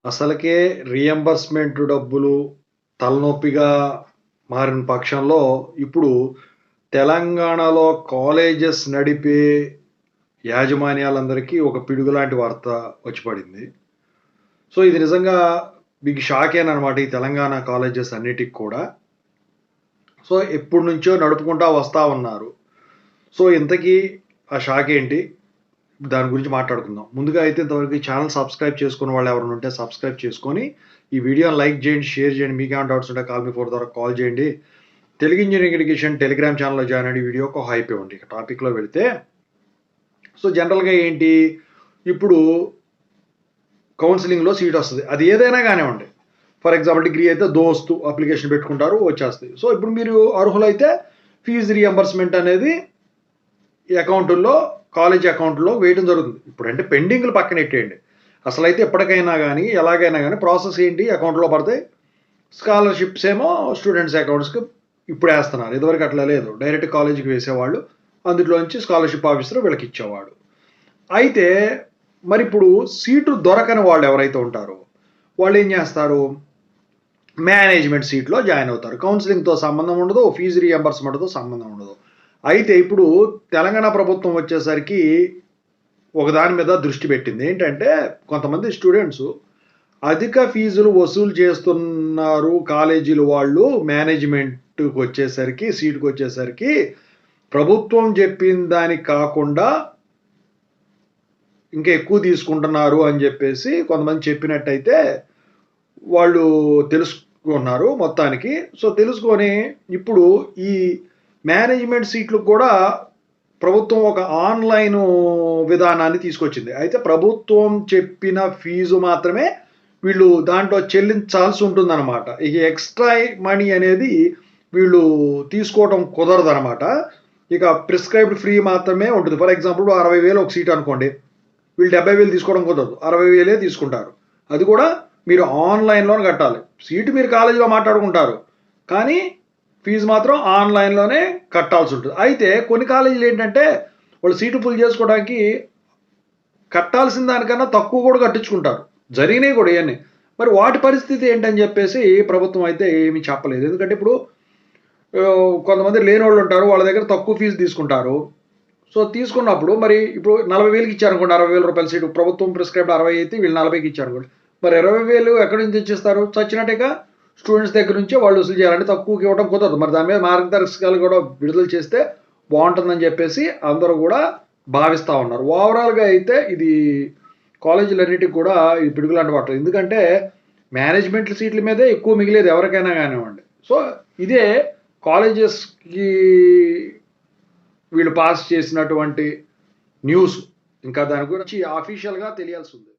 అసలకే reimbursement డబ్బులు తలనొప్పిగా మారిన పక్షంలో, ఇప్పుడు తెలంగాణలో కాలేజెస్ నడిపే యాజమాన్యాలందరికీ ఒక పిడుగులాంటి వార్త వచ్చి పడింది. సో, ఇది నిజంగా బిగ్ షాకేననమాట ఈ తెలంగాణ కాలేజెస్ అన్నిటికి కూడా. సో, ఎప్పటినుంచో నడుపుకుంటా వస్తా ఉన్నారు. సో, ఇంతకీ ఆ షాకేంటి? దాని గురించి మాట్లాడుకుందాం. ముందుగా అయితే ఇంతవరకు ఈ ఛానెల్ సబ్స్క్రైబ్ చేసుకున్న వాళ్ళు ఎవరైనా ఉంటే సబ్స్క్రైబ్ చేసుకొని, ఈ వీడియోని లైక్ చేయండి, షేర్ చేయండి. మీకేమైనా డౌట్స్ ఉంటే కాల్ మీ 4 ద్వారా కాల్ చేయండి. తెలుగు ఇంజినీరింగ్ ఎడ్యుకేషన్ టెలిగ్రామ్ ఛానెల్‌లో జాయిన్ అయ్యి వీడియోకి ఒక హైప్ ఇవ్వండి. ఇక టాపిక్‌లో వెళితే, సో, జనరల్‌గా ఏంటి, ఇప్పుడు కౌన్సెలింగ్‌లో సీట్ వస్తది. అది ఏదైనా గానివ్వండి. ఫర్ ఎగ్జాంపుల్ డిగ్రీ అయితే దోస్తు అప్లికేషన్ పెట్టుకుంటారు, వచ్చేస్తాయి. సో, ఇప్పుడు మీరు అర్హులైతే ఫీజు రీయింబర్స్‌మెంట్ అనేది ఈ అకౌంటుల్లో కాలేజీ అకౌంట్‌లో వేయడం జరుగుతుంది. ఇప్పుడంటే పెండింగ్‌లు పక్కనెట్టేయండి. అసలైతే ఎప్పటికైనా గానీ, ఎలాగైనా గానీ ప్రాసెస్ ఏంటి అకౌంట్‌లో పడతాయి. స్కాలర్‌షిప్స్ ఏమో స్టూడెంట్స్ అకౌంట్స్‌కి ఇప్పుడేస్తున్నారు. ఇదివరకు అట్లా లేదు. డైరెక్ట్ కాలేజీకి వేసేవాళ్ళు. అందులోంచి స్కాలర్‌షిప్ ఆఫీసర్ వీళ్ళకిచ్చేవాడు. అయితే మరిప్పుడు సీటు దొరకని వాళ్ళు ఎవరైతే ఉంటారో, వాళ్ళేం జేస్తారు, మేనేజ్‌మెంట్ సీట్‌లో జాయిన్ అవుతారు. కౌన్సెలింగ్‌తో సంబంధం ఉండదు. ఫీజు రీయింబర్స్‌మెంట్‌తో సంబంధం ఉండదు. అయితే ఇప్పుడు తెలంగాణ ప్రభుత్వం వచ్చేసరికి ఒకదాని మీద దృష్టి పెట్టింది. ఏంటంటే కొంతమంది స్టూడెంట్సు అధిక ఫీజులు వసూలు చేస్తున్నారు కాలేజీలు వాళ్ళు మేనేజ్‌మెంట్‌కొచ్చేసరికి, సీట్‌కొచ్చేసరికి ప్రభుత్వం చెప్పిన దానికి కాకుండా ఇంకా ఎక్కువ తీసుకుంటున్నారు అని జెప్పేసి కొంతమంది చెప్పినట్టయితే వాళ్ళు తెలుసుకున్నారు మొత్తానికి. సో, తెలుసుకొని ఇప్పుడు ఈ మేనేజ్‌మెంట్ సీట్లు కూడా ప్రభుత్వం ఒక ఆన్‌లైను విధానాన్ని తీసుకొచ్చింది. అయితే ప్రభుత్వం చెప్పిన ఫీజు మాత్రమే వీళ్ళు దాంట్లో చెల్లించాల్సి ఉంటుందనమాట. ఇక ఎక్స్‌ట్రా మనీ అనేది వీళ్ళు తీసుకోవటం కుదరదనమాట. ఇక ప్రిస్క్రైబ్డ్ ఫ్రీ మాత్రమే ఉంటుంది. ఫర్ ఎగ్జాంపుల్ 60,000 ఒక సీట్ అనుకోండి. వీళ్ళు 70,000 తీసుకోవడం కుదరదు. 60,000 తీసుకుంటారు. అది కూడా మీరు ఆన్‌లైన్‌లోనే కట్టాలి. సీటు మీరు కాలేజీలో మాట్లాడుకుంటారు. కానీ ఫీజు మాత్రం ఆన్‌లైన్‌లోనే కట్టాల్సుంటది. అయితే కొన్ని కాలేజీలు ఏంటంటే వాళ్ళు సీటు ఫుల్ చేసుకోవడానికి కట్టాల్సిన దానికన్నా తక్కువ కూడా కట్టించుకుంటారు. జరిగినాయి కూడా ఇయన్నీ. మరి వాటి పరిస్థితి ఏంటని చెప్పేసి ప్రభుత్వం అయితే ఏమి చెప్పలేదు. ఎందుకంటే ఇప్పుడు కొంతమంది లేనోళ్ళు ఉంటారు. వాళ్ళ దగ్గర తక్కువ ఫీజు తీసుకుంటారు. సో, తీసుకున్నప్పుడు మరి ఇప్పుడు 40,000కి ఇచ్చారనుకోండి, రూ. 60,000 సీటు. ప్రభుత్వం ప్రిస్క్రైబ్డ్ 60 అయితే వీళ్ళు 40కి ఇచ్చారనుకోండి. మరి 20,000 ఎక్కడి నుంచి తెచ్చిస్తారు? చచ్చినట్టేగా స్టూడెంట్స్ దగ్గర నుంచే వాళ్ళు వసూలు చేయాలి. అంటే తక్కువకి ఇవ్వడం కుదరదు. మరి దాని మీద మార్గదర్శకాలు కూడా విడుదల చేస్తే బావుంటుందని చెప్పేసి అందరూ కూడా భావిస్తా ఉన్నారు. ఓవరాల్‌గా అయితే ఇది కాలేజీలన్నిటికి కూడా ఈ పిడుగులాంటి వార్త. ఎందుకంటే మేనేజ్‌మెంట్ సీట్ల మీదే ఎక్కువ మిగిలేది ఎవరికైనా గానివ్వండి. సో, ఇదే కాలేజెస్‌కి వీళ్ళు పాస్ చేసినటువంటి న్యూస్. ఇంకా దాని గురించి అఫీషియల్‌గా తెలియాల్సుంది.